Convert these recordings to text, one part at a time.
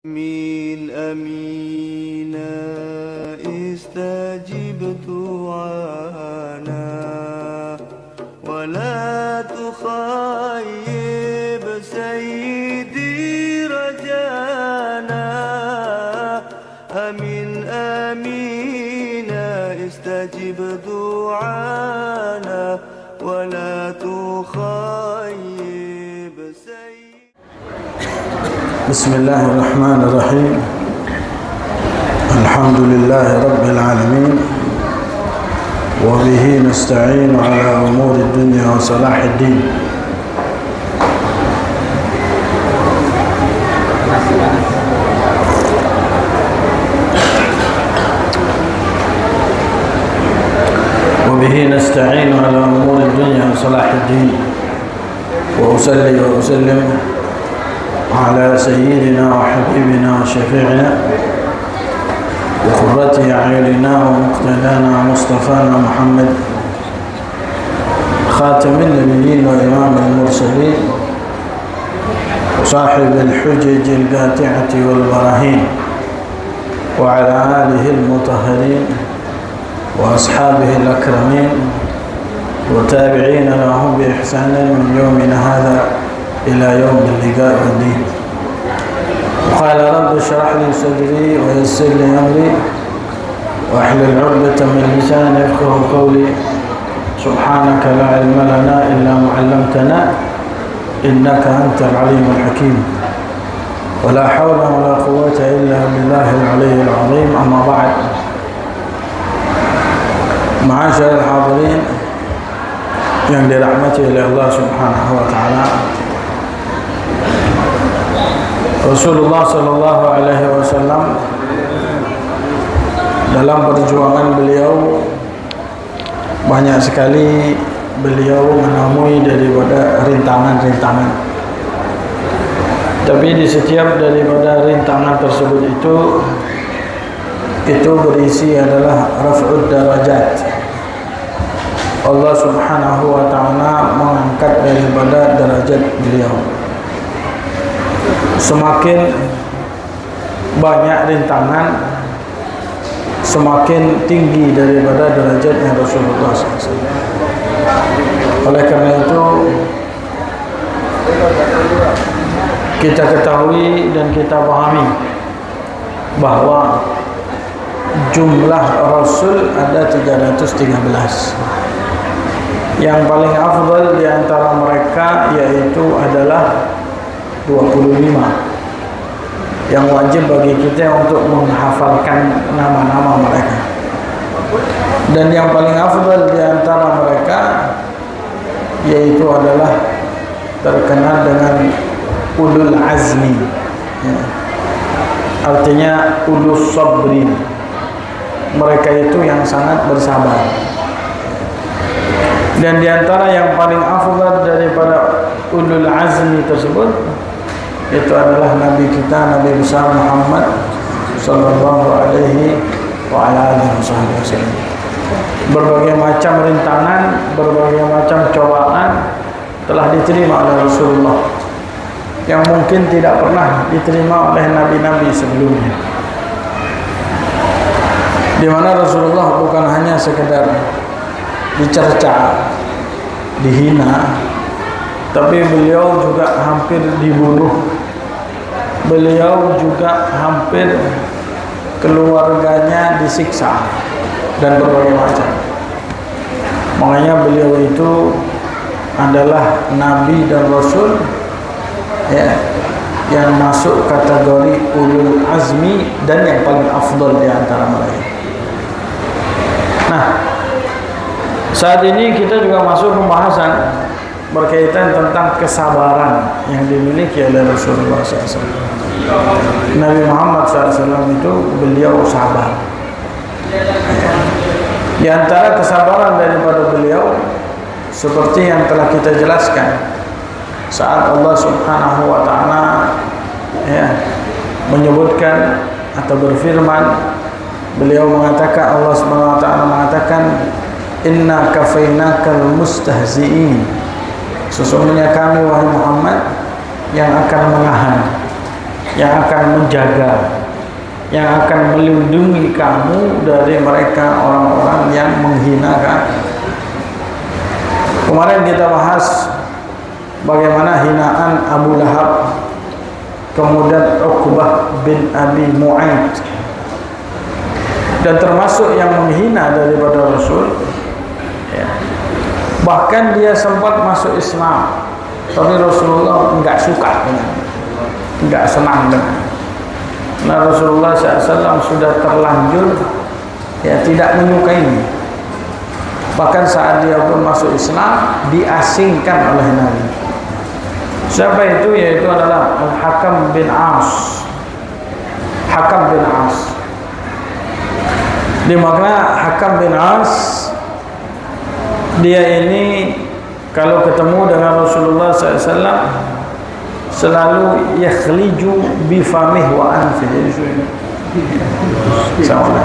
آمين آمين استجب دعانا ولا تخيب سيدي رجانا آمين آمين استجب دعانا ولا تخيب سيدي. بسم الله الرحمن الرحيم. الحمد لله رب العالمين وبه نستعين على أمور الدنيا وصلاح الدين. وبه نستعين على أمور الدنيا وصلاح الدين، وأصلي وأسلم على سيدنا وحبيبنا وشفيعنا وقرة أعيننا ومقتدانا مصطفانا محمد خاتم النبيين وإمام المرسلين وصاحب الحجج القاطعة والبراهين، وعلى آله المطهرين وأصحابه الأكرمين وتابعين لهم بإحسان من يومنا هذا إلى يوم اللقاء والدين. قال رب اشرح لي صدري ويسر لي أمري واحلل عقدة من لساني يفقهوا قولي. سبحانك لا علم لنا إلا ما علمتنا إنك أنت العليم الحكيم، ولا حول ولا قوة إلا بالله العلي العظيم. أما بعد، معاشر الحاضرين yang dirahmati oleh Allah Subhanahu wa taala, Rasulullah sallallahu alaihi wasallam dalam perjuangan beliau banyak sekali beliau menemui daripada rintangan-rintangan. Tapi di setiap daripada rintangan tersebut itu berisi adalah raf'ud darajat. Allah Subhanahu wa taala mengangkat daripada derajat beliau. Semakin banyak rintangan, semakin tinggi daripada derajatnya Rasulullah SAW. Oleh karena itu, kita ketahui dan kita pahami bahwa jumlah Rasul ada 313. Yang paling afdal di antara mereka yaitu adalah 25. Yang wajib bagi kita untuk menghafalkan nama-nama mereka. Dan yang paling afdal di antara mereka yaitu adalah terkenal dengan ulul azmi, ya. Artinya ulus sabri. Mereka itu yang sangat bersabar. Dan di antara yang paling afdal daripada ulul azmi tersebut itu adalah Nabi kita, Nabi besar Muhammad sallallahu alaihi wa ala alihi wasallam. Berbagai macam rintangan, berbagai macam cobaan telah diterima oleh Rasulullah yang mungkin tidak pernah diterima oleh nabi-nabi sebelumnya. Di mana Rasulullah bukan hanya sekedar dicerca, dihina, tapi beliau juga hampir dibunuh. Beliau juga hampir keluarganya disiksa dan berbagai macam. Makanya beliau itu adalah nabi dan rasul, ya, yang masuk kategori ulul azmi dan yang paling afdal di antara mereka. Nah, saat ini kita juga masuk pembahasan berkaitan tentang kesabaran yang dimiliki oleh Rasulullah SAW. Nabi Muhammad SAW itu beliau sabar. Di antara kesabaran daripada beliau seperti yang telah kita jelaskan saat Allah Subhanahu wa taala, ya, menyebutkan atau berfirman, beliau mengatakan, Allah Subhanahu wa taala mengatakan, inna kafainakal mustahzi'in, sesungguhnya kami wahai Muhammad yang akan menahan yang akan menjaga, yang akan melindungi kamu dari mereka orang-orang yang menghina kamu. Kemarin kita bahas bagaimana hinaan Abu Lahab, kemudian Uqbah bin Abi Mu'aid, dan termasuk yang menghina daripada Rasul ya. Bahkan dia sempat masuk Islam, tapi Rasulullah enggak suka dengan, enggak senang dengan. Nah, Rasulullah SAW sudah terlanjur ya tidak menyukainya. Bahkan saat dia pun masuk Islam diasingkan oleh Nabi. Siapa itu? Yaitu adalah Al-Hakam bin As. Hakam bin As. Di makna Hakam bin As, dia ini kalau ketemu dengan Rasulullah SAW selalu yakhliju bifamih wa anfih. Jadi sama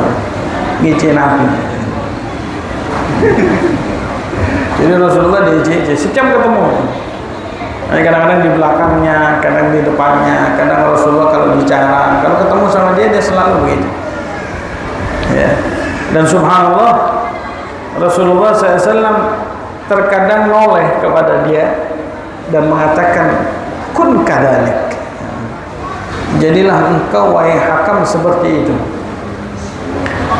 ngicin api. Jadi Rasulullah diejek setiap ketemu. Kadang-kadang di belakangnya, kadang di depannya, kadang Rasulullah kalau bicara, kalau ketemu sama dia selalu begitu. Ya. Dan subhanallah, Rasulullah SAW terkadang noleh kepada dia dan mengatakan, kun kadalik. Jadilah engkau wahai Hakam seperti itu.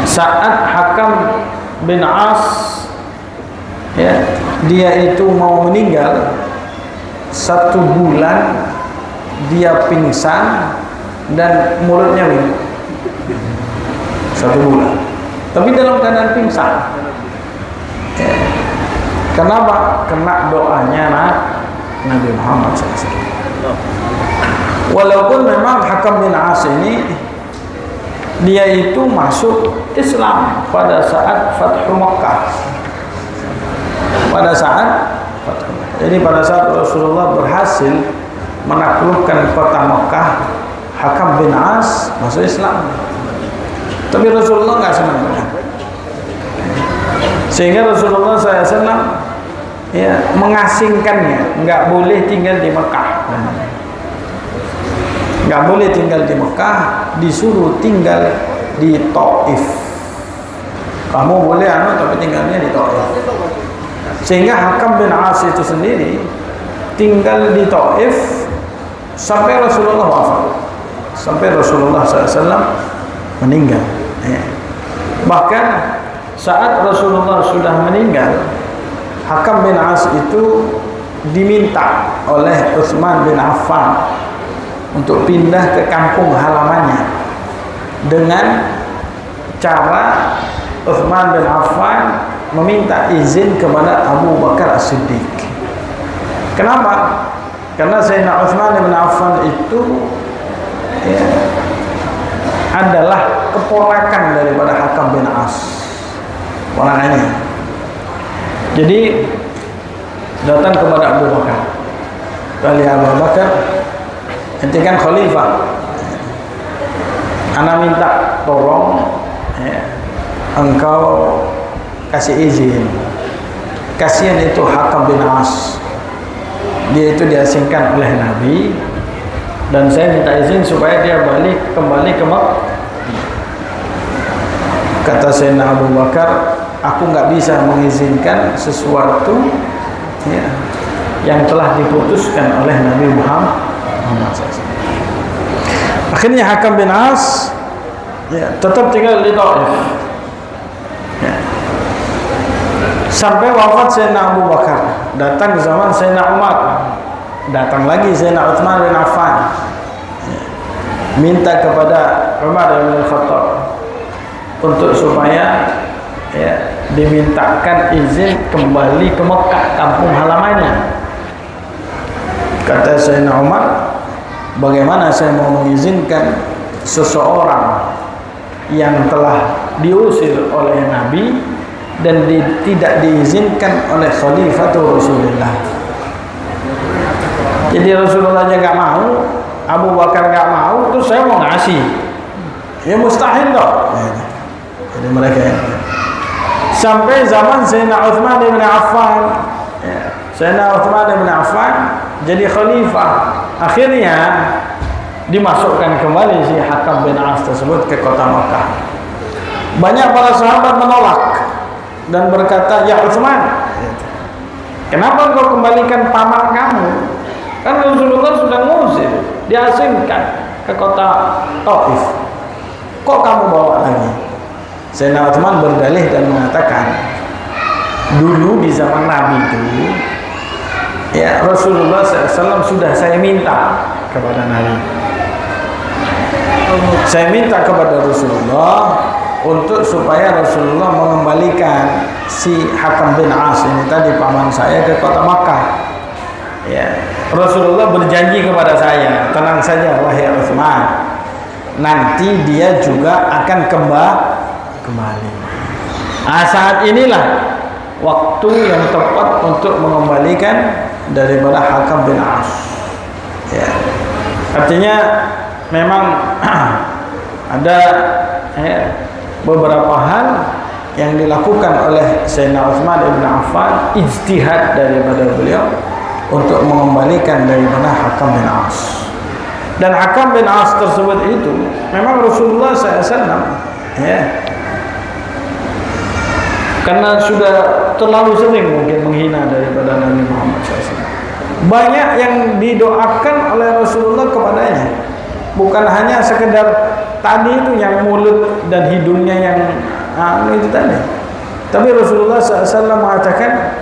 Saat Hakam bin As ya, dia itu mau meninggal, 1 bulan dia pingsan dan mulutnya minum 1 bulan, tapi dalam keadaan pingsan ya. Kenapa? Kena doanya Nabi Muhammad SAW. Walaupun memang Hakam bin As ini dia itu masuk Islam pada saat Fathu Makkah. Pada saat Fathu Makkah. Jadi pada saat Rasulullah berhasil menaklukkan kota Makkah, Hakam bin As masuk Islam. Tapi Rasulullah nggak senang dengan. Sehingga Rasulullah SAW ya, mengasingkannya, nggak boleh tinggal di Mekah. Nggak boleh tinggal di Mekah, disuruh tinggal di Taif. Kamu boleh tapi tinggalnya di Taif. Sehingga Hakam bin As itu sendiri tinggal di Taif sampai Rasulullah wafat, sampai Rasulullah SAW meninggal ya. Bahkan saat Rasulullah sudah meninggal, Hakam bin As itu diminta oleh Utsman bin Affan untuk pindah ke kampung halamannya dengan cara Utsman bin Affan meminta izin kepada Abu Bakar As-Siddiq. Kenapa? Karena Sayyidina Utsman bin Affan itu ya, adalah keponakan daripada Hakam bin As, ponakannya. Jadi datang kepada Abu Bakar, kali Abu Bakar, ente kan khalifah, ana minta tolong ya, engkau kasih izin. Kasihan itu Hakam bin As, dia itu diasingkan oleh Nabi, dan saya minta izin supaya dia kembali ke Makkah. Kata Sayyidina Abu Bakar, aku nggak bisa mengizinkan sesuatu ya, yang telah diputuskan oleh Nabi Muhammad SAW. Akhirnya Hakam bin As ya, tetap tinggal di Taif ya. Sampai wafat Sayyidina Abu Bakar. Datang zaman Sayyidina Umar, datang lagi Sayyidina Utsman bin Affan ya, minta kepada Umar bin Khattab untuk supaya ya, dimintakan izin kembali ke Mekah, kampung halamannya. Kata Sayyidina Umar, bagaimana saya mau mengizinkan seseorang yang telah diusir oleh Nabi dan tidak diizinkan oleh Khalifatul Rasulullah. Jadi Rasulullah aja nggak mau, Abu Bakar nggak mau, terus saya mau ngasih, ya mustahil dong. Jadi mereka ya. Sampai zaman Sayyidina Utsman bin Affan ya, Sayyidina Utsman bin Affan jadi khalifah. Akhirnya dimasukkan kembali si Hakam bin As tersebut ke kota Makkah. Banyak para sahabat menolak dan berkata, "Ya Utsman, kenapa engkau kembalikan paman kamu? Kan Rasulullah sudah ngusir, diasingkan ke kota Taif. Kok kamu bawa lagi?" Sayyidina Utsman berdalih dan mengatakan, dulu di zaman Nabi itu, ya Rasulullah SAW sudah saya minta kepada Nabi. Saya minta kepada Rasulullah untuk supaya Rasulullah mengembalikan si Hakam bin As ini tadi paman saya ke kota Makkah. Ya, Rasulullah berjanji kepada saya, tenang saja wahai Utsman, nanti dia juga akan kembali. Nah, saat inilah waktu yang tepat untuk mengembalikan daripada Hakam bin As. Ya. Artinya memang ada beberapa hal yang dilakukan oleh Sayyidina Utsman bin Affan, ijtihad daripada beliau untuk mengembalikan daripada Hakam bin As. Dan Hakam bin As tersebut itu memang Rasulullah SAW karena sudah terlalu sering mungkin menghina daripada Nabi Muhammad SAW. Banyak yang didoakan oleh Rasulullah kepadanya, bukan hanya sekedar tadi itu yang mulut dan hidungnya yang itu tadi, tapi Rasulullah SAW mengatakan,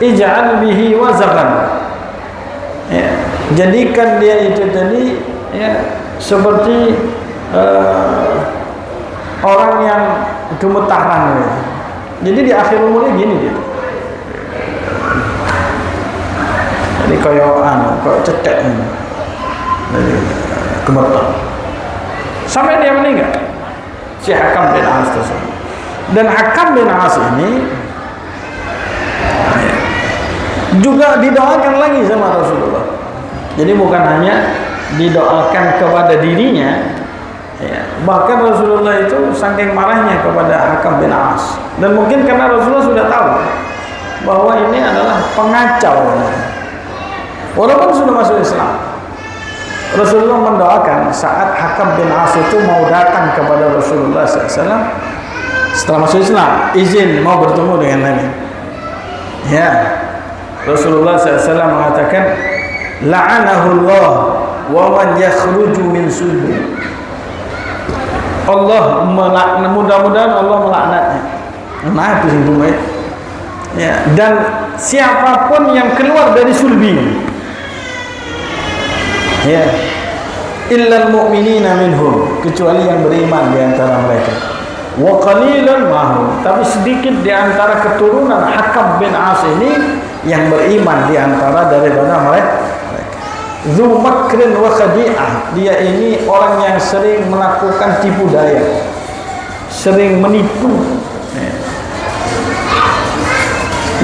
ij'al bihi wazaqan, jadikan dia itu tadi seperti orang yang gemetaran. Jadi di akhir umurnya gini gitu. Jadi kayak cetek ini. Jadi gemetar. Sampai dia meninggal. Si Hakam bin As tersebut. Dan Hakam bin As ini juga didoakan lagi sama Rasulullah. Jadi bukan hanya didoakan kepada dirinya, bahkan Rasulullah itu saking marahnya kepada Hakam bin As, dan mungkin karena Rasulullah sudah tahu bahwa ini adalah pengacau, walaupun sudah masuk Islam. Rasulullah mendoakan saat Hakam bin As itu mau datang kepada Rasulullah SAW setelah masuk Islam, izin mau bertemu dengan Nabi. Ya, Rasulullah SAW mengatakan, la'anahullah wa man yakhruju min sulbi. Allah mudah-mudahan Allah melaknatnya. Nah, itu sih ya. Dan siapapun yang keluar dari sulbi, ya, illal mu'minina minhum, kecuali yang beriman di antara mereka. Wa qalilan mahum, tapi sedikit di antara keturunan Hakam bin As ini yang beriman di antara daripada mereka. Zu makrin wa khadi'ah, dia ini orang yang sering melakukan tipu daya, sering menipu.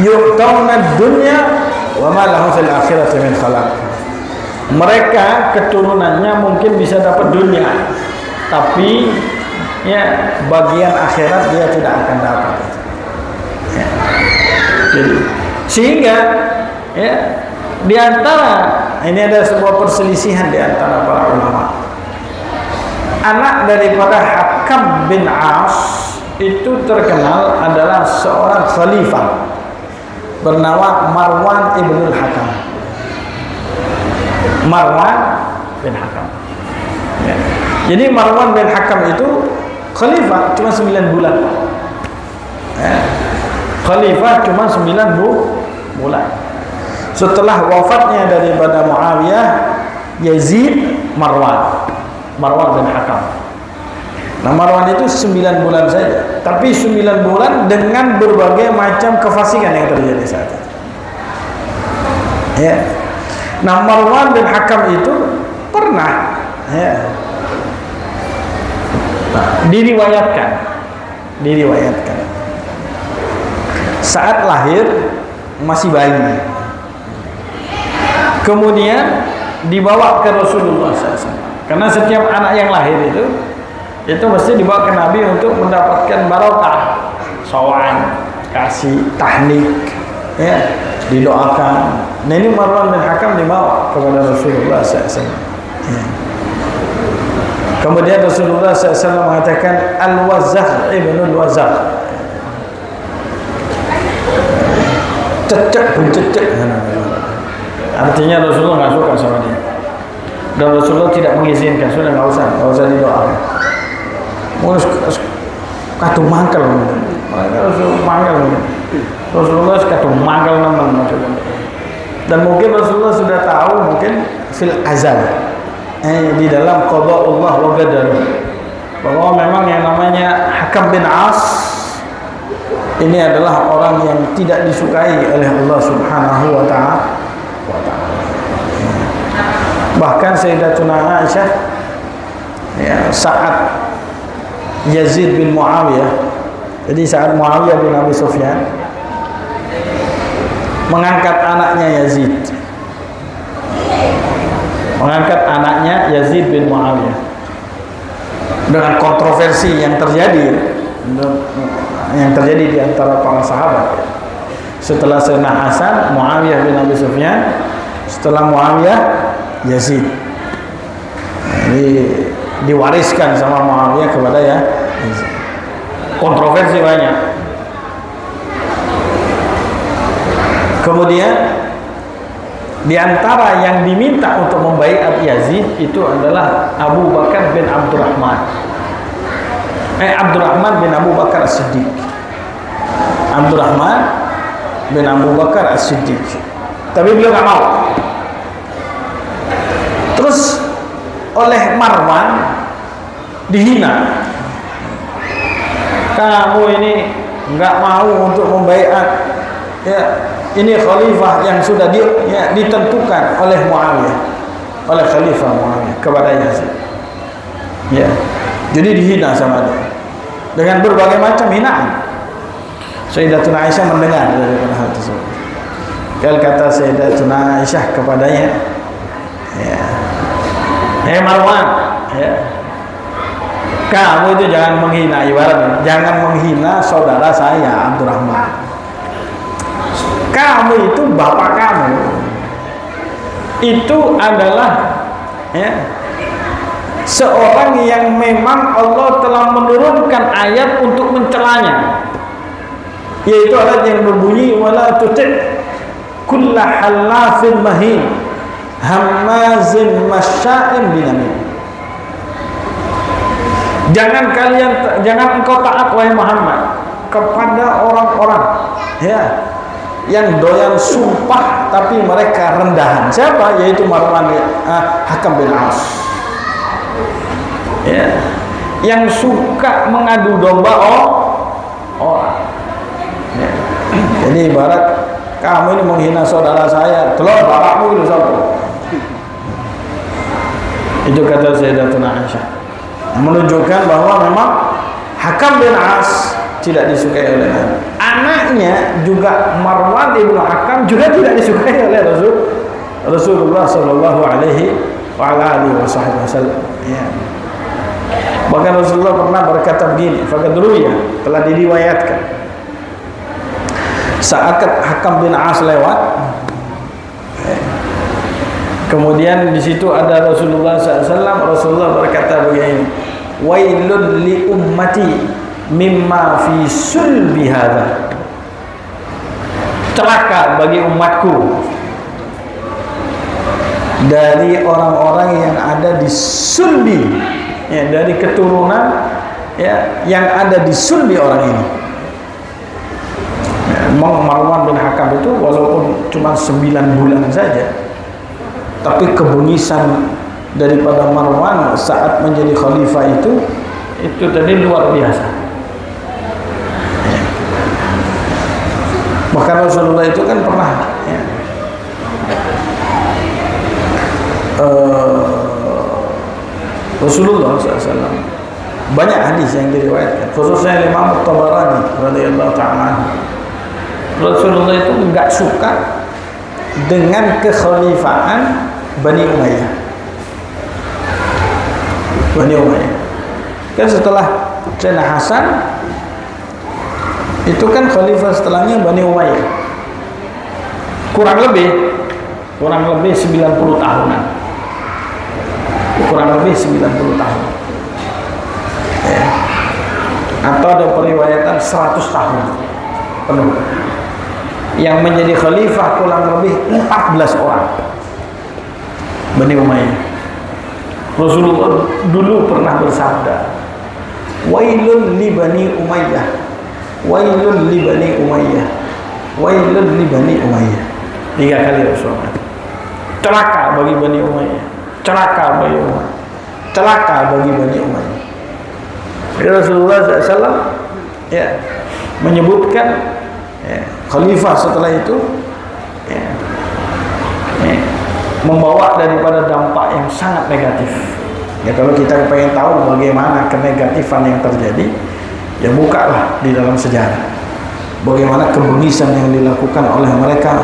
Yu'tawna dunya wa ma lahum fil akhirati min khalaq. Mereka keturunannya mungkin bisa dapat dunia, tapi bagian akhirat dia tidak akan dapat. Jadi sehingga di antara ini ada sebuah perselisihan di antara para ulama. Anak daripada Hakam bin As itu terkenal adalah seorang khalifah bernama Marwan ibnul Hakam. Marwan bin Hakam. Jadi Marwan bin Hakam itu khalifah cuma 9 bulan. Khalifah cuma 9 bulan. Setelah wafatnya daripada Muawiyah, Yazid, Marwan bin Hakam. Nah, Marwan itu 9 bulan saja, tapi 9 bulan dengan berbagai macam kefasikan yang terjadi saat itu. Ya. Nah, Marwan bin Hakam itu pernah diriwayatkan saat lahir masih bayi. Kemudian dibawa ke Rasulullah SAW. Karena setiap anak yang lahir itu mesti dibawa ke Nabi untuk mendapatkan barokah, sowan, kasih tahnik, didoakan. Nah, ini Marwan bin Hakam dibawa kepada Rasulullah SAW. Kemudian Rasulullah SAW mengatakan Al-Wazah ibnul Wazah, cecek bin cecek. Artinya Rasulullah nggak suka sama dia, dan Rasulullah tidak mengizinkan. Sudah nggak usah didoakan. Katu mangkel, Rasulullah katu mangkel namanya. Dan mungkin Rasulullah sudah tahu, mungkin fil azal, di dalam qada'ullah wa qadar, bahwa memang yang namanya Hakam bin As ini adalah orang yang tidak disukai oleh Allah Subhanahu wa ta'ala. Bahkan Sayyidatuna Aisyah saat Yazid bin Muawiyah, jadi saat Muawiyah bin Abi Sufyan mengangkat anaknya Yazid bin Muawiyah, dengan kontroversi yang terjadi di antara para sahabat. Setelah Sayyidina Hasan, Muawiyah bin Abi Sufyan, setelah Muawiyah, Yazid. Ini diwariskan sama Muawiyah kepada Yazid. Kontroversi banyak. Kemudian di antara yang diminta untuk membaiat Yazid itu adalah Abu Bakar bin Abdurrahman bin Abu Bakar As-Siddiq. Abdurrahman bin Abu Bakar As-Siddiq. Tapi beliau nggak mau. Terus oleh Marwan dihina. Kamu ini nggak mau untuk membaiat, ya, ini khalifah yang sudah ditentukan oleh Muawiyah, oleh Khalifah Muawiyah kepada Yazid. Ya, jadi dihina sama dia dengan berbagai macam hinaan. Sayyidatuna Aisyah mendengar daripada hal tersebut. Kalau kata Sayyidatuna Aisyah kepadanya, ya, Marwan, ya, kamu itu jangan menghina, ibaratnya jangan menghina saudara saya Abdurrahman. Kamu itu bapak kamu itu adalah, ya, seorang yang memang Allah telah menurunkan ayat untuk mencelanya, yaitu ayat yang berbunyi wala tuti' kulla halafin mahin hammazin masya'in binamin. Jangan engkau taat wahai Muhammad kepada orang-orang, ya, yang doyan sumpah tapi mereka rendahan. Siapa? Yaitu Marwan Hakam bin As, ya, yang suka mengadu domba orang. Ya. Jadi ibarat kamu ini menghina saudara saya, telur bapakmu itu siapa? Itu kata Sayyidatuna Aisyah, menunjukkan bahwa memang Hakam bin As tidak disukai oleh Nabi. Anaknya juga Marwan ibnu Hakam juga tidak disukai oleh Rasulullah Shallallahu Alaihi Wasallam. Ya. Bahkan Rasulullah pernah berkata begini, faqad ruwiya, telah diriwayatkan, saat Hakam bin As lewat, kemudian di situ ada Rasulullah SAW. Rasulullah berkata begini, wailul li ummati mimma fi sulbi hadza, celaka bagi umatku dari orang-orang yang ada di sulbi, ya, dari keturunan, ya, yang ada di sulbi orang ini. Marwan bin Hakam itu walaupun cuma 9 bulan saja, tapi kebengisan daripada Marwan saat menjadi khalifah itu tadi luar biasa. Bahkan Rasulullah itu kan pernah, ya, Rasulullah SAW banyak hadis yang diriwayatkan, khususnya Imam Tabarani radhiyallahu ta'ala. Rasulullah itu enggak suka dengan kekhalifahan Bani Umayyah. Kan setelah Sayyidina Hasan itu kan khalifah setelahnya Bani Umayyah, kurang lebih 90 tahunan, kurang lebih 90 tahun. 100 tahun penuh. Yang menjadi khalifah kurang lebih 14 orang Bani Umayyah. Rasulullah dulu pernah bersabda, wailun li Bani Umayyah, wailun li Bani Umayyah, wailun li Bani Umayyah. 3 kali Rasulullah. Celaka bagi Bani Umayyah, celaka bagi Umayyah, celaka bagi Bani Umayyah. Rasulullah SAW ya menyebutkan khalifah setelah itu membawa daripada dampak yang sangat negatif. Ya, kalau kita pengen tahu bagaimana kenegatifan yang terjadi, ya bukalah di dalam sejarah bagaimana kebengisan yang dilakukan oleh mereka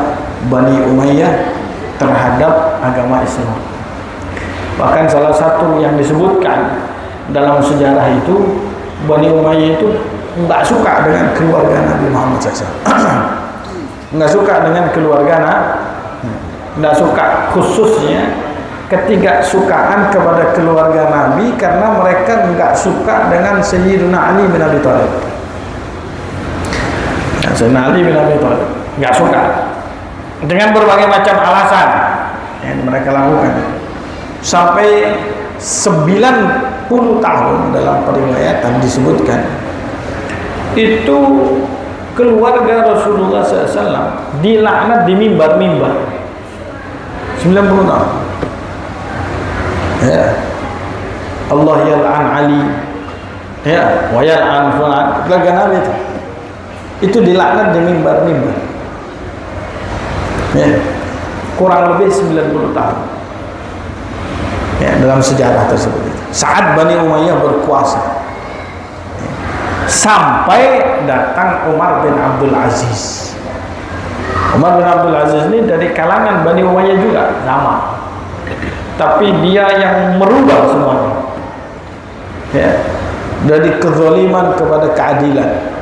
Bani Umayyah terhadap agama Islam. Bahkan salah satu yang disebutkan dalam sejarah itu, Bani Umayyah itu nggak suka dengan keluarga Nabi Muhammad SAW. Nggak suka dengan keluarga Nabi, nggak suka, khususnya ketidaksukaan kepada keluarga Nabi, karena mereka nggak suka dengan Sayyidina Ali bin Abi Thalib. Sayyidina Ali bin Abi Thalib nggak suka dengan berbagai macam alasan yang mereka lakukan. Sampai 90 tahun dalam periwayatan disebutkan itu keluarga Rasulullah SAW dilaknat di mimbar-mimbar 90 tahun. Ya, Allah yal'an Ali, ya, wa yal'an fulan. Keluarga Nabi itu dilaknat di mimbar-mimbar. Ya, kurang lebih 90 tahun. Ya, dalam sejarah tersebut saat Bani Umayyah berkuasa, sampai datang Umar bin Abdul Aziz. Umar bin Abdul Aziz ini dari kalangan Bani Umayyah juga sama, tapi dia yang merubah semuanya, ya, dari kezaliman kepada keadilan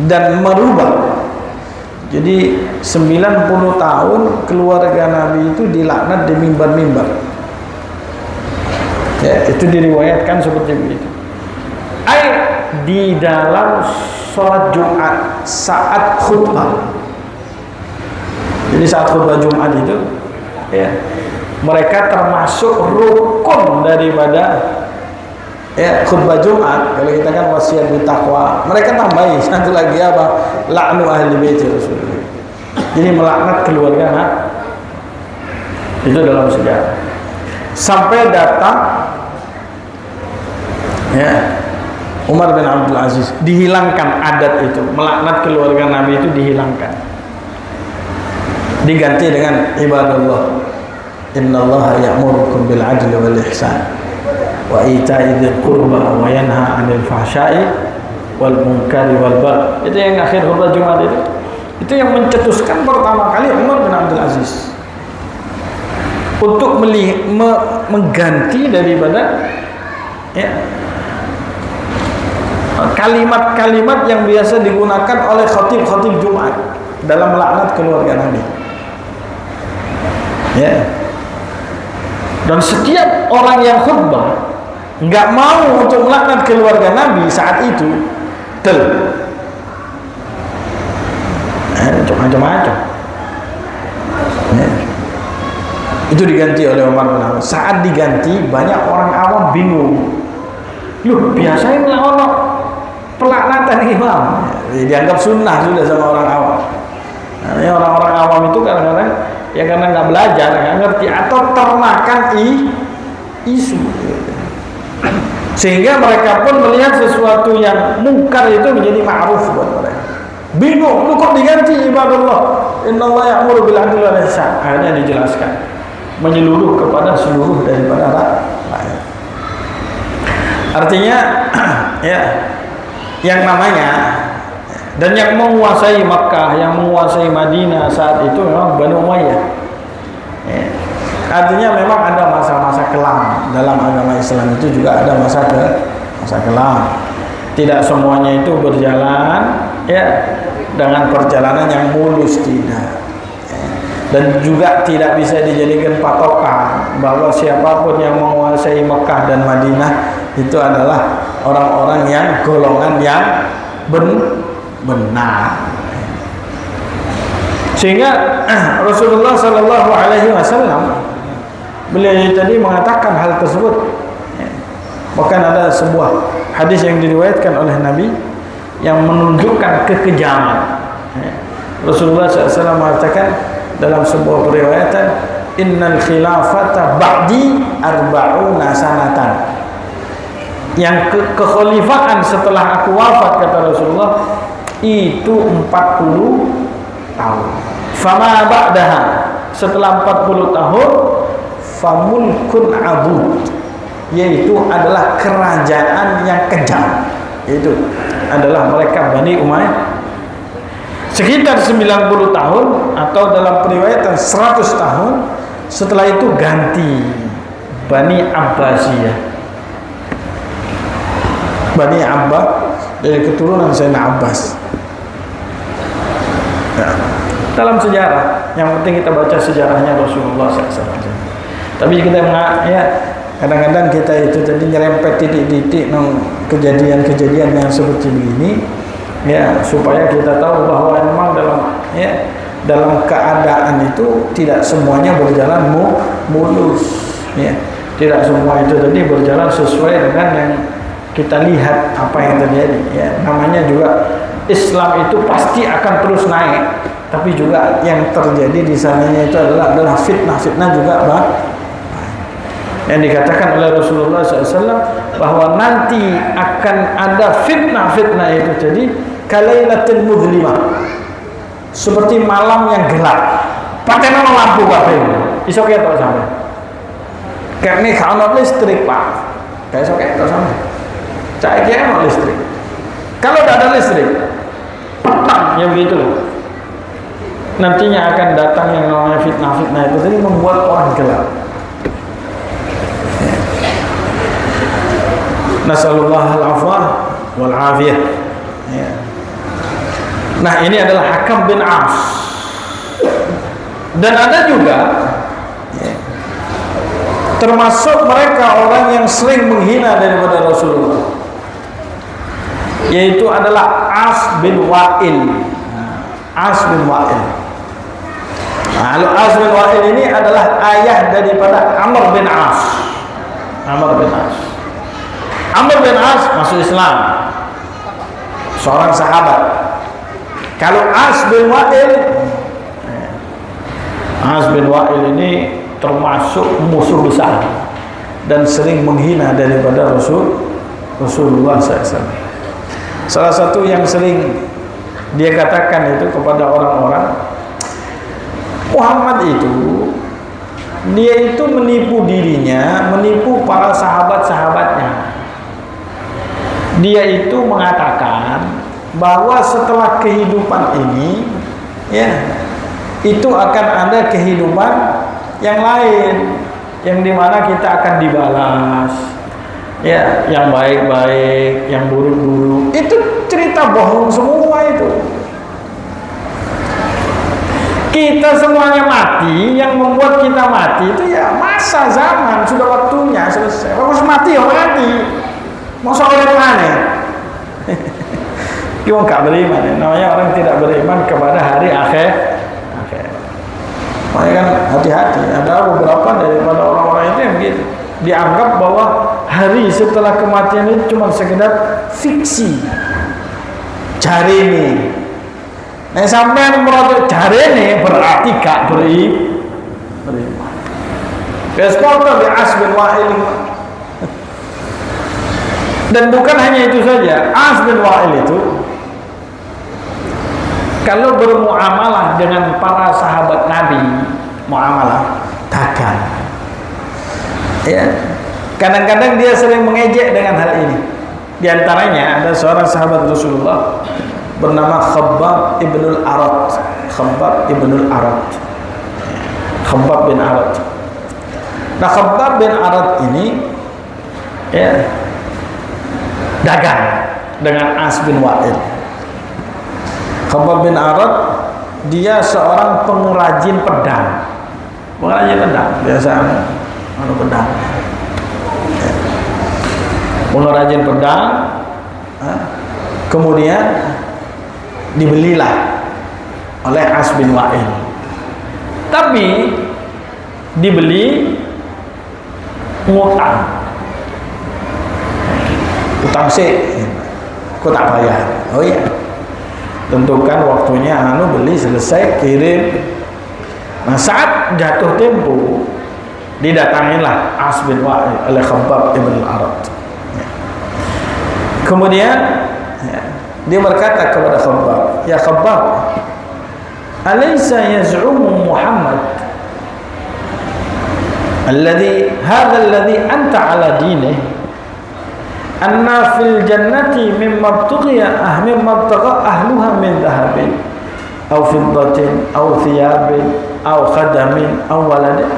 dan merubah. Jadi 90 tahun keluarga Nabi itu dilaknat di mimbar-mimbar. Ya, itu diriwayatkan seperti begitu. Di dalam sholat Jumat saat khutbah. Jadi saat khutbah Jumat itu, ya, mereka termasuk rukun daripada ya khutbah Jumat. Kalau kita kan wasiat bertakwa, mereka tambahi satu lagi apa? La'nu ahli bait Rasulullah. Jadi melaknat keluarga Nabi. Itu dalam sejarah. Sampai datang ya Umar bin Abdul Aziz, dihilangkan adat itu, melaknat keluarga Nabi itu dihilangkan, diganti dengan ibadallah, innallaha ya'murukum bil adli wal ihsan wa ita'i dzil qurba wa yanha 'anil fahsya'i wal munkari wal baghi. Itu yang akhir khutbah Jumat itu yang mencetuskan pertama kali Umar bin Abdul Aziz untuk mengganti daripada ya kalimat-kalimat yang biasa digunakan oleh khatib-khatib Jumat dalam melaknat keluarga Nabi. Ya. Dan setiap orang yang khutbah nggak mau untuk melaknat keluarga Nabi saat itu, macam-macam. Ya. Itu diganti oleh Umar bin Khattab. Saat diganti, banyak orang awam bingung. Loh, biasanya orang pelaknatan imam, dianggap sunnah sudah sama orang awam. Nah, orang-orang awam itu kadang-kadang ya karena nggak belajar, nggak ngerti, atau termakan isu, sehingga mereka pun melihat sesuatu yang mungkar itu menjadi ma'ruf buat mereka. Bingung, lu kok diganti ibadallah, innallaha ya'muru bil adli wal ihsan. Akhirnya dijelaskan menyeluruh kepada seluruh daripada rakyat. Artinya ya, yang namanya dan yang menguasai Makkah, yang menguasai Madinah saat itu memang Bani Umayyah. Ya. Artinya memang ada masa-masa kelam dalam agama Islam, itu juga ada masa kelam. Tidak semuanya itu berjalan ya dengan perjalanan yang mulus, tidak. Dan juga tidak bisa dijadikan patokan bahwa siapapun yang menguasai Mekah dan Madinah itu adalah orang-orang yang golongan yang benar. Sehingga Rasulullah Shallallahu Alaihi Wasallam beliau tadi mengatakan hal tersebut. Bahkan ada sebuah hadis yang diriwayatkan oleh Nabi yang menunjukkan kekejaman. Rasulullah SAW mengatakan dalam sebuah periwayatan, innal khilafata ba'di arba'una sanatan. Yang kekhalifahan setelah aku wafat, kata Rasulullah, itu 40 tahun. Fama ba'daha, setelah 40 tahun, famulkun abud, yaitu adalah kerajaan yang kejam, yaitu adalah mereka Bani Umayyah. Sekitar 90 tahun atau dalam periwayatan 100 tahun setelah itu ganti Bani Abbasiyah. Bani Abbas dari keturunan Sayyidina Abbas. Ya. Dalam sejarah, yang penting kita baca sejarahnya Rasulullah SAW. Tapi kita kadang-kadang kita itu tadi nyerempet titik-titik kejadian-kejadian yang seperti begini, ya, supaya kita tahu bahwa memang dalam keadaan itu tidak semuanya berjalan mulus, ya. Tidak semua itu tadi berjalan sesuai dengan yang kita lihat apa yang terjadi, ya. Namanya juga Islam itu pasti akan terus naik, tapi juga yang terjadi di sananya itu adalah fitnah juga, yang dikatakan oleh Rasulullah SAW bahwa nanti akan ada fitnah itu jadi kalailatul mudlimah, seperti malam yang gelap. Pakai nama lampu pakai iso ketok sampai. Kayak ini kalau listrik pak, kayak iso ketok sampai. Cak kira listrik. Kalau tidak ada listrik, petang ya begitu loh. Nantinya akan datang yang namanya fitnah itu jadi membuat orang gelap. Nasallallahu al-afwa wal afiyah. Ya. Nah, ini adalah Hakam bin As. Dan ada juga termasuk mereka orang yang sering menghina daripada Rasulullah, yaitu adalah As bin Wa'il. As bin Wa'il. Nah, As bin Wa'il ini adalah ayah daripada Amr bin As. Amr bin As. Amr bin As masuk Islam, seorang sahabat. Kalau As bin Wa'il ini termasuk musuh besar dan sering menghina daripada Rasulullah SAW. Salah satu yang sering dia katakan itu kepada orang-orang, Muhammad itu dia itu menipu dirinya, menipu para sahabat-sahabatnya. Dia itu mengatakan bahwa setelah kehidupan ini, ya, itu akan ada kehidupan yang lain, yang dimana kita akan dibalas, ya, yang baik-baik, yang buruk-buruk. Itu cerita bohong semua itu. Kita semuanya mati, yang membuat kita mati itu ya masa zaman, sudah waktunya selesai. Harus mati ya mati. Masa orang mana? Dia enggak beriman. Namanya orang tidak beriman kepada hari akhir. Makanya kan hati-hati. Ada beberapa daripada orang-orang itu yang begitu. Dianggap bahwa hari setelah kematian itu cuma sekedar fiksi. Cari ini. Nah, sampai merasa cari ini berarti gak beriman. Besok bi As bin Wa'il. Dan bukan hanya itu saja, As bin Wa'il itu kalau bermuamalah dengan para sahabat Nabi, muamalah dagang, ya, kadang-kadang dia sering mengejek dengan hal ini. Di antaranya ada seorang sahabat Rasulullah bernama Khabbab ibnul Arat. Khabbab ibnul Arat. Khabbab bin Arat. Nah, Khabbab bin Arat ini, ya, dagang dengan As bin Wa'il. Khabbab bin Arat dia seorang pengrajin pedang. Pengrajin pedang, biasa pedang. Pengrajin pedang. Kemudian dibelilah oleh As bin Wa'il. Tapi dibeli ngutang. Utang sih, kok tak bayar? Oh iya. Tentukan waktunya, beli selesai, kirim. Nah, saat jatuh tempo, didatangilah As bin Wa'il oleh Khabbab ibn al-Arat. Kemudian dia berkata kepada Khabbab, "Ya Khabbab, alaysa yaz'umu Muhammad hadha alladhi anta ala dinih anna fil jannati mimma ibtughiya ahluha min dhahabin aw fiddatin aw thiyabin aw khadamin aw waladin."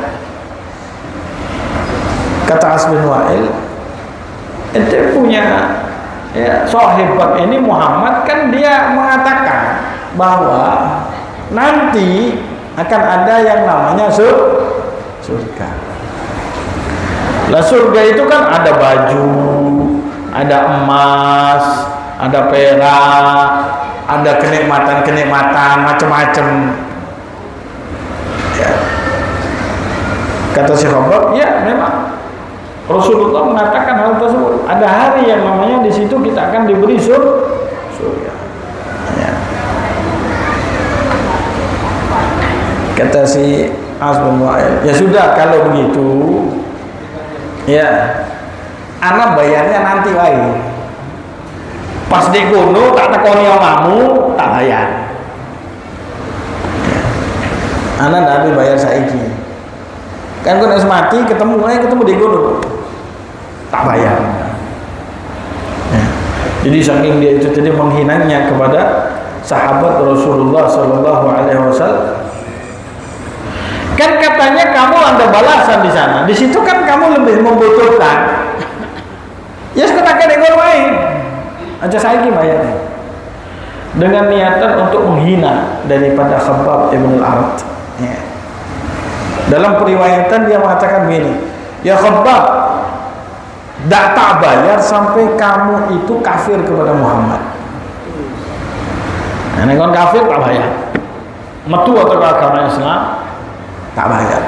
Kata As bin Wa'il, ente punya sahibat ini Muhammad, kan dia mengatakan bahwa nanti akan ada yang namanya surga. Lah surga itu kan ada baju, ada emas, ada perak, ada kenikmatan-kenikmatan macam-macam. Ya. Kata Syekh Khabbab, ya memang Rasulullah mengatakan hal tersebut. Ada hari yang namanya di situ kita akan diberi surga. Ya. Kata si As bin Wa'il, ya sudah kalau begitu, ya, anak bayarnya nanti wae. Pas di kono tak tekoni omamu, tak bayar. Ya. Anak ndak bayar saiki. Kan kau harus mati ketemu di kono. Tak bayar. Ya. Jadi saking dia itu tadi menghinanya kepada sahabat Rasulullah Sallallahu Alaihi Wasallam. Kan katanya kamu ada balasan di sana. Di situ kan kamu lebih membutuhkan. Ya sekarang ekor main. Aja saya bayarnya. Dengan niatan untuk menghina daripada Khabbab ibn al-Arat. Ya. Dalam periwayatan dia mengatakan begini, "Ya Khabbab, tak bayar sampai kamu itu kafir kepada Muhammad." Nah, kalau kafir tak bayar. Metu atau agama Islam tak bayar.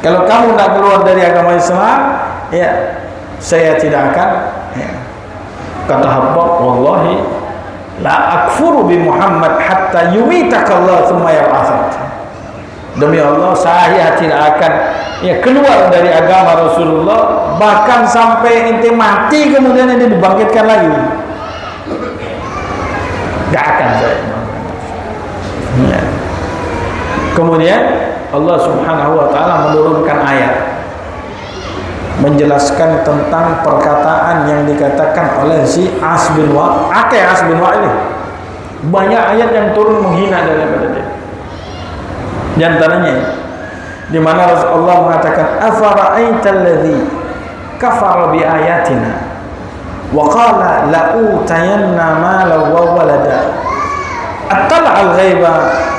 Kalau kamu tak keluar dari agama Islam, ya saya tidak akan. Ya. Kata Khabbab, "Wallahi la akfuru bi Muhammad hatta yumitaka Allah thumma yab'athak." Demi Allah, saya tidak akan keluar dari agama Rasulullah bahkan sampai ente mati kemudian ente dibangkitkan lagi. Gak akan saya. Ya. Kemudian Allah Subhanahu wa taala menurunkan ayat menjelaskan tentang perkataan yang dikatakan oleh si As bin Wa'il. Banyak ayat yang turun menghina daripada dia. Di antaranya di mana Rasulullah mengatakan, "Afara'aital ladzi kafara bi ayatina wa qala la utayanna mala wa walada attala al-ghaiba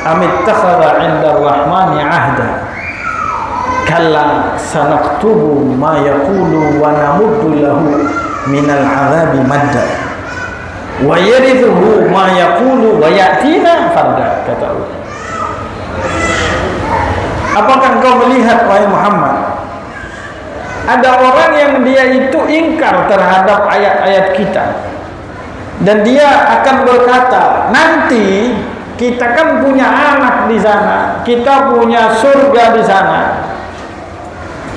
am ittakhadha 'inda ar-rahmani 'ahda kalla sanaktubu ma yaqulu wa namuddu lahu min al-'adzabi madda wa yarithuhu ma yaqulu wa ya'tina farda." Kata Allah, apakah engkau melihat wahai Muhammad, ada orang yang dia itu ingkar terhadap ayat-ayat kita dan dia akan berkata, nanti kita kan punya anak di sana, kita punya surga di sana,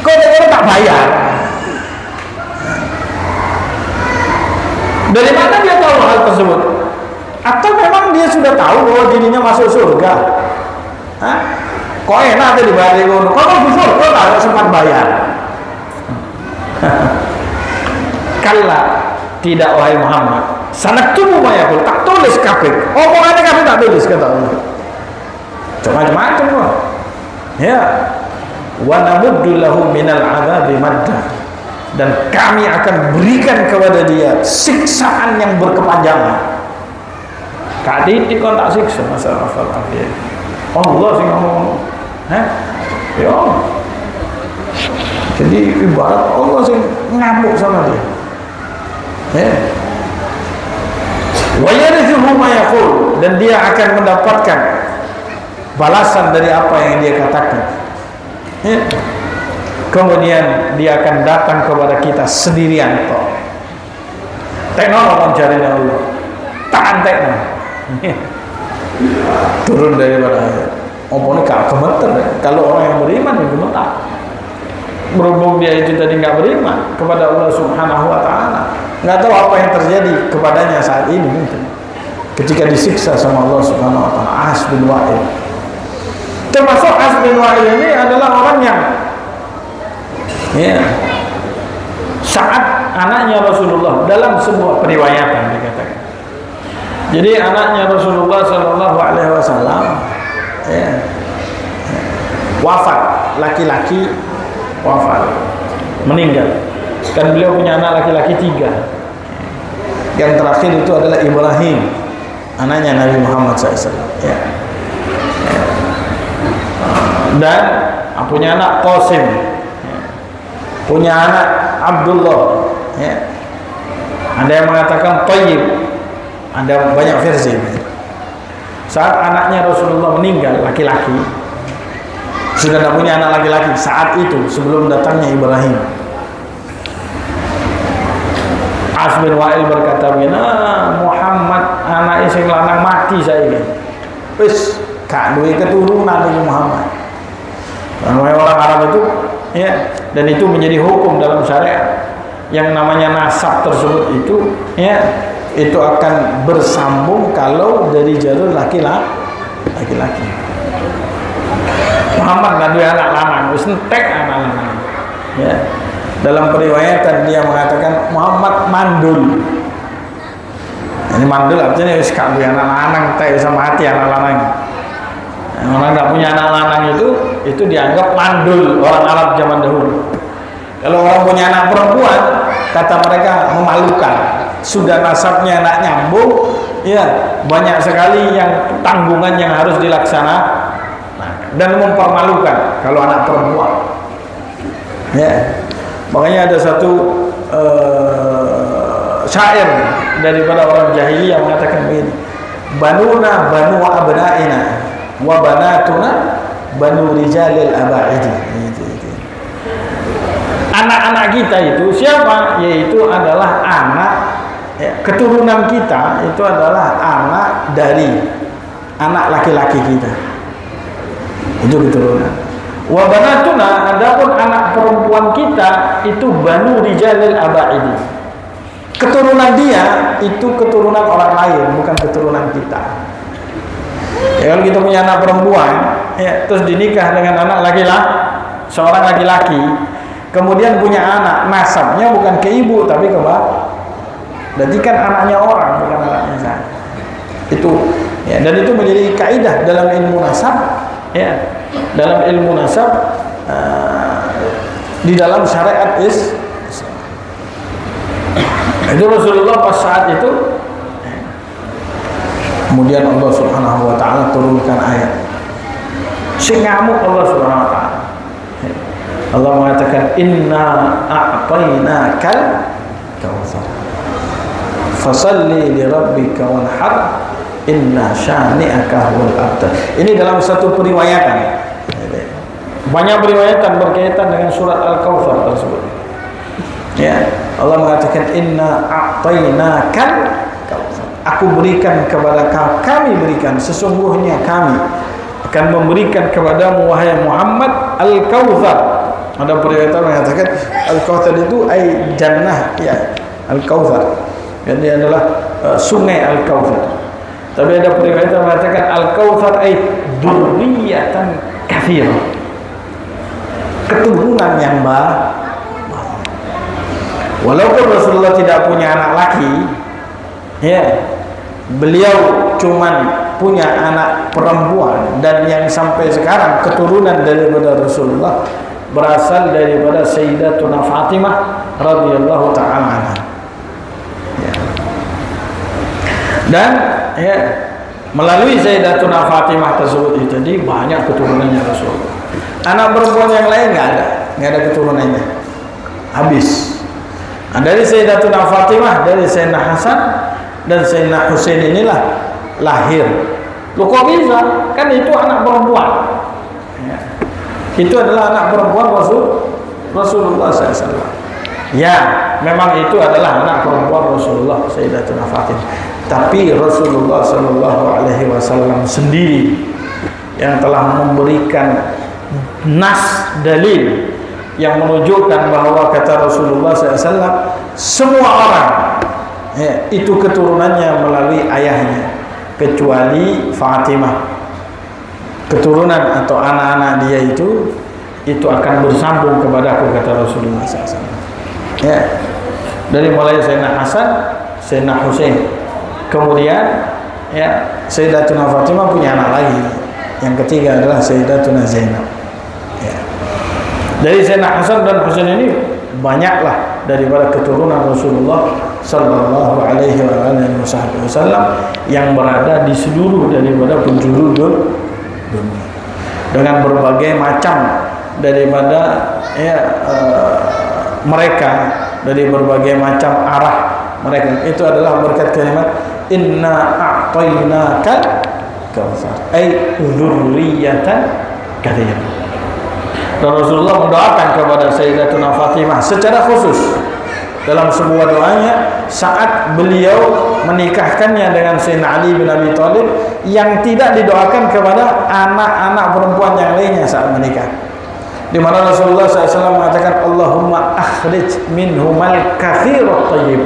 kok dia tak bayar? Dari mana dia tahu hal tersebut? Atau memang dia sudah tahu bahwa dirinya masuk surga? Hah? Kok enak tuh dibayar di kono? Kalau bisa kok tak sempat bayar. Kalla, tidak wahai Muhammad. Sanaktubu ma yaqul, tak tulis kabeh. Omongannya kami tak tulis, kata Allah. Macam-macam kok. Ya. Wa namuddu lahu minal 'adzabi madda. Dan kami akan berikan kepada dia siksaan yang berkepanjangan. Kaditi kon tak siksa masalah dia. Allah sing ngomong. Ya. Jadi ibarat Allah sing ngamuk sama dia. Wa yarithuhu ma yaqul, dan dia akan mendapatkan balasan dari apa yang dia katakan. Ya. Kemudian dia akan datang kepada kita sendirian kok. Tengok orang cari Allah. Tahan tengok. Turun daripada ayat. Opone gak gemeter. Kalau orang yang beriman itu gemetar. Berhubung dia itu tadi nggak beriman kepada Allah Subhanahu wa taala, nggak tahu apa yang terjadi kepadanya saat ini mungkin ketika disiksa sama Allah Subhanahu wa taala. As bin Wa'il, termasuk As bin Wa'il ini adalah orang yang saat anaknya Rasulullah, dalam sebuah periwayatan dikatakan, jadi anaknya Rasulullah Sallallahu Alaihi Wasallam wafat, laki-laki wafat, meninggal. Dan beliau punya anak laki-laki 3. Yang terakhir itu adalah Ibrahim, anaknya Nabi Muhammad SAW. Dan punya anak Qasim, punya anak Abdullah. Ada yang mengatakan Thayyib, ada banyak versi. Saat anaknya Rasulullah meninggal laki-laki, sudah tidak punya anak laki-laki saat itu sebelum datangnya Ibrahim, As bin Wa'il berkata, Muhammad anak sing lanang mati saya. Wis gak duwe keturunan iki Muhammad. Namanya orang Arab itu dan itu menjadi hukum dalam syariat. Yang namanya nasab tersebut itu itu akan bersambung kalau dari jalur laki-laki. Muhammad kan dia anak lanang, wis entek anak lanang. Dalam periwayatan dia mengatakan Muhammad mandul. Ini mandul artinya wis gak duwe anak lanang, entek sama mati anak lanang. Orang enggak punya anak lanang itu dianggap mandul orang Arab zaman dahulu. Kalau orang punya anak perempuan, kata mereka memalukan. Sudah nasabnya anak nyambung, banyak sekali yang tanggungan yang harus dilaksanakan. Dan mempermalukan kalau anak perempuan. Makanya ada satu syair daripada orang jahiliyah mengatakan begini, banuna banu abnaina wa banatuna banu rijalil abaidi. Anak-anak kita itu siapa? Yaitu adalah anak keturunan kita, itu adalah anak dari anak laki-laki kita. Itu keturunan. Wa banatuna, adapun anak perempuan kita itu banu rijalil abaidi. Keturunan dia itu keturunan orang lain, bukan keturunan kita. Kalau kita punya anak perempuan, terus dinikah dengan anak laki-laki, seorang laki-laki, kemudian punya anak, nasabnya bukan ke ibu tapi ke bapak. Berarti kan anaknya orang, bukan anaknya saya. Itu dan itu menjadi kaidah dalam ilmu nasab. Dalam ilmu nasab di dalam syariat itu Rasulullah pas saat itu kemudian Allah Subhanahu wa taala turunkan ayat sing ngamuk Allah Subhanahu wa taala. Allah mengatakan inna a'tainakal kautsar fasalli li rabbika wanhar inna syani'aka huwal abtar. Ini dalam satu periwayatan. Banyak periwayatan berkaitan dengan surat Al-Kautsar tersebut. Allah mengatakan inna a'tainakal kautsar. Aku berikan kepada kau, kami berikan, sesungguhnya kami akan memberikan kepadamu wahai Muhammad Al-Kautsar. Ada periwayatan mengatakan Al-Kautsar itu ai jannah, Al-Kautsar. Dan dia adalah sungai Al-Kautsar. Tapi ada periwayatan mengatakan Al-Kautsar ay dzurriyyatan katsirah, keturunan yang banyak. Walaupun Rasulullah tidak punya anak laki, beliau cuman punya anak perempuan, dan yang sampai sekarang keturunan daripada Rasulullah berasal daripada Sayyidatuna Fatimah radhiyallahu ta'ala anha. Dan melalui Sayyidatuna Fatimah tersebut itu tadi banyak keturunannya Rasulullah. Anak perempuan yang lain nggak ada keturunannya, habis. Dari Sayyidatuna Fatimah, dari Sayyidina Hasan, dan Sayyidina Husain inilah lahir. Loh kok bisa? Kan itu anak perempuan. Ya. Itu adalah anak perempuan Rasulullah SAW. Ya, memang itu adalah anak perempuan Rasulullah, Sayyidatuna Fatimah. Tapi Rasulullah SAW sendiri yang telah memberikan nas dalil yang menunjukkan bahwa kata Rasulullah SAW, semua orang ya, itu keturunannya melalui ayahnya kecuali Fatimah. Keturunan atau anak-anak dia itu akan bersambung kepadaku, kata Rasulullah SAW. Ya, dari mulai Sayyidina Hasan, Sayyidina Husain, kemudian ya Sayyidatuna Fatimah punya anak lagi. Yang ketiga adalah Sayyidatuna Zainab. Ya. Dari Sayyidina Hasan dan Husain ini banyaklah daripada keturunan Rasulullah Sallallahu Alaihi Wasallam yang berada di seluruh daripada penjuru dunia dengan berbagai macam daripada ya, mereka dari berbagai macam arah mereka. Itu adalah berkat kalimat inna a'tainaka kautsar ay dzurriyyatan katsirah. Dan Rasulullah mendoakan kepada Sayyidatuna Fatimah secara khusus dalam sebuah doanya saat beliau menikahkannya dengan Sayyidina Ali bin Abi Thalib, yang tidak didoakan kepada anak-anak perempuan yang lainnya saat menikah, di mana Rasulullah SAW mengatakan Allahumma akhrij minhumal katsirat thayyib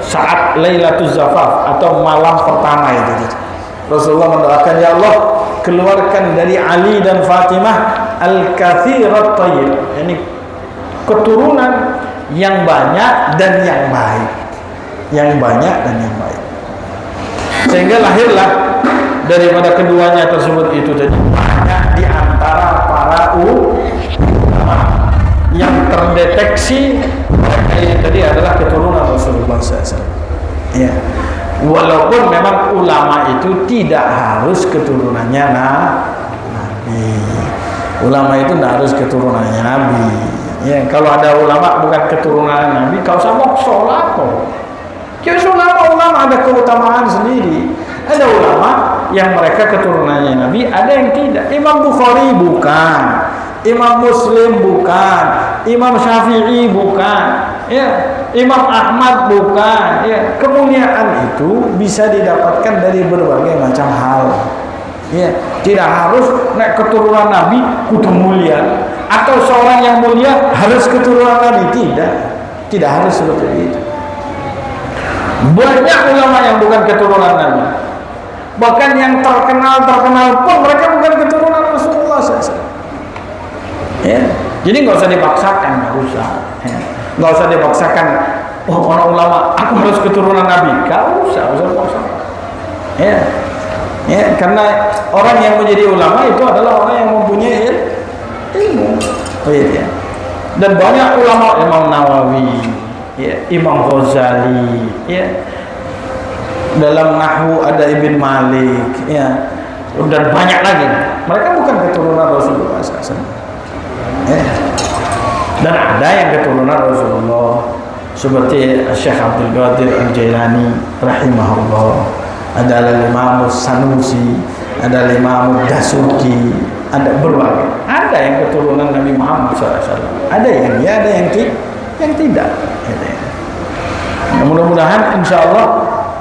saat Lailatul Zafaf atau malam pertama itu. Rasulullah mendoakan, ya Allah, keluarkan dari Ali dan Fatimah al-katsirat thayyib, yakni keturunan yang banyak dan yang baik, yang banyak dan yang baik, sehingga lahirlah daripada keduanya tersebut itu tadi banyak di antara para ulama yang terdeteksi mereka ini tadi adalah keturunan Rasulullah SAW. Ya, walaupun memang ulama itu tidak harus keturunannya Nabi. Ulama itu tidak harus keturunannya Nabi. Ya, kalau ada ulama bukan keturunan Nabi, kau usah maksa lah kau. Jadi ulama ada keutamaan sendiri. Ada ulama yang mereka keturunannya Nabi, ada yang tidak. Imam Bukhari bukan, Imam Muslim bukan, Imam Syafi'i bukan, ya, Imam Ahmad bukan. Ya, kemuliaan itu bisa didapatkan dari berbagai macam hal. Ya, tidak harus naik keturunan Nabi kudu mulia, atau seorang yang mulia harus keturunan Nabi, tidak harus seperti itu. Banyak ulama yang bukan keturunan Nabi, bahkan yang terkenal pun mereka bukan keturunan Rasulullah SAW. Ya, jadi nggak usah dipaksakan, nggak usah dipaksakan. Oh, orang ulama, aku harus keturunan Nabi, nggak usah dipaksakan. Ya, karena orang yang menjadi ulama itu adalah orang yang mempunyai ilmu. Oh, iya. Dan banyak ulama, Imam Nawawi, ya, Imam Ghazali, ya. Dalam nahwu ada Ibn Malik, ya. Dan banyak lagi. Mereka bukan keturunan Rasulullah SAW. Ya. Dan ada yang keturunan Rasulullah seperti Syekh Abdul Qadir Al-Jailani rahimahullah. Ada Imam Sanusi, ada Imam Dasuki, ada berbagai. Ada yang keturunan Nabi Muhammad SAW. Ada yang ya, ada yang tidak. Nah, mudah-mudahan insya Allah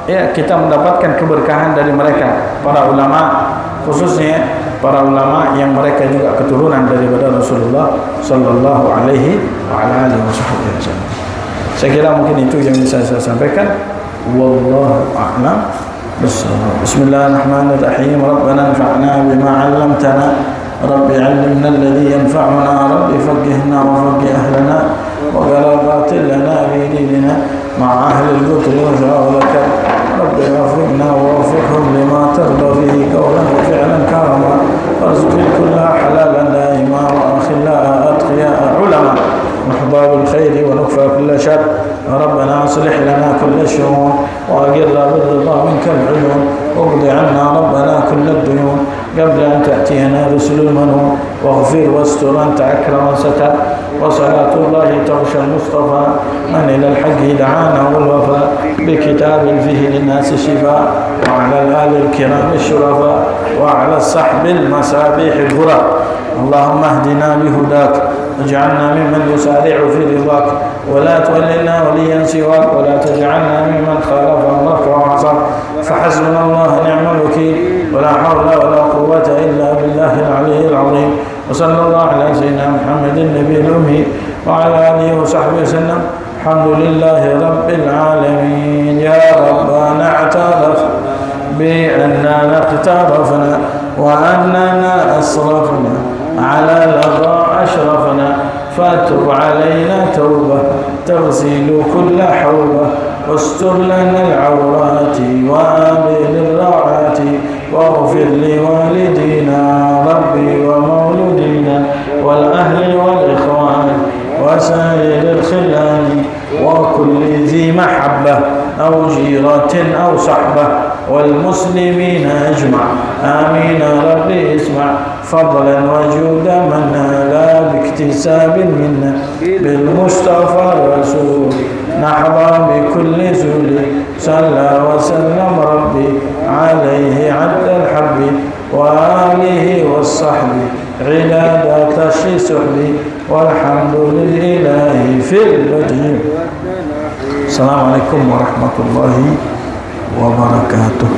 ya kita mendapatkan keberkahan dari mereka, para ulama, khususnya para ulama yang mereka juga keturunan daripada Rasulullah Sallallahu Alaihi Wasallam. Saya kira mungkin itu yang bisa saya sampaikan. Wallahu a'lam. Bismillahirrahmanirrahim. Rabbana anfa'na bima 'allamtana. Rabbi 'allimna alladhi yanfa'una. Rabbi faqqihna wa faqqih ahlana wa ghalabatil lana fi dinina ma'a ahli al-butri wa zawlaka. Rabbi waffiqna wa waffiqhum lima tarda fihi qawlan wa fi'lan karama. Warzuqna kulla halalan daima wa akhilla atqiya ulama. محباب الخير ونكفى كل شر. ربنا اصلح لنا كل الشؤون واجرنا بالرضا منك العيون واقض عنا ربنا كل الديون قبل ان تاتينا رسل المنون واغفر واستر انت اكرم وستر. وصلاه الله تغشى المصطفى من الى الحق دعانا والوفاء بكتاب فيه للناس شفاء، وعلى الآل الكرام الشرفاء، وعلى الصحب المسابيح الغرى. اللهم اهدنا بهداك، واجعلنا ممن يسارع في رضاك، ولا تولنا وليا سواك، ولا تجعلنا ممن خالف امرك وعصاك. فحسبنا الله نعم الوكيل، ولا حول ولا قوة إلا بالله العلي العظيم. وصلى الله على سيدنا محمد النبي الأمي وعلى آله وصحبه وسلم. الحمد لله رب العالمين. يا ربنا اعترف بأننا اقترفنا، وأننا أسرفنا على لظى أشرفنا، فاتب علينا توبة تغسل كل حوبة، واستر لنا العورات وآمن الرعات، واغفر لوالدينا ربي ومولودينا والأهل والإخوان وسائر الخلان، وكل ذي محبة أو جيرة أو صحبة، والمسلمين أجمع. آمين ربي اسمع، فضلا وجودا من نال باكتساب منا، بالمصطفى الرسول نحظى بكل زول. صلى وسلم ربي عليه عد الحب، وآله والصحب عداد تشي سحبي، والحمد لله في البديع. السلام عليكم ورحمة الله وبركاته.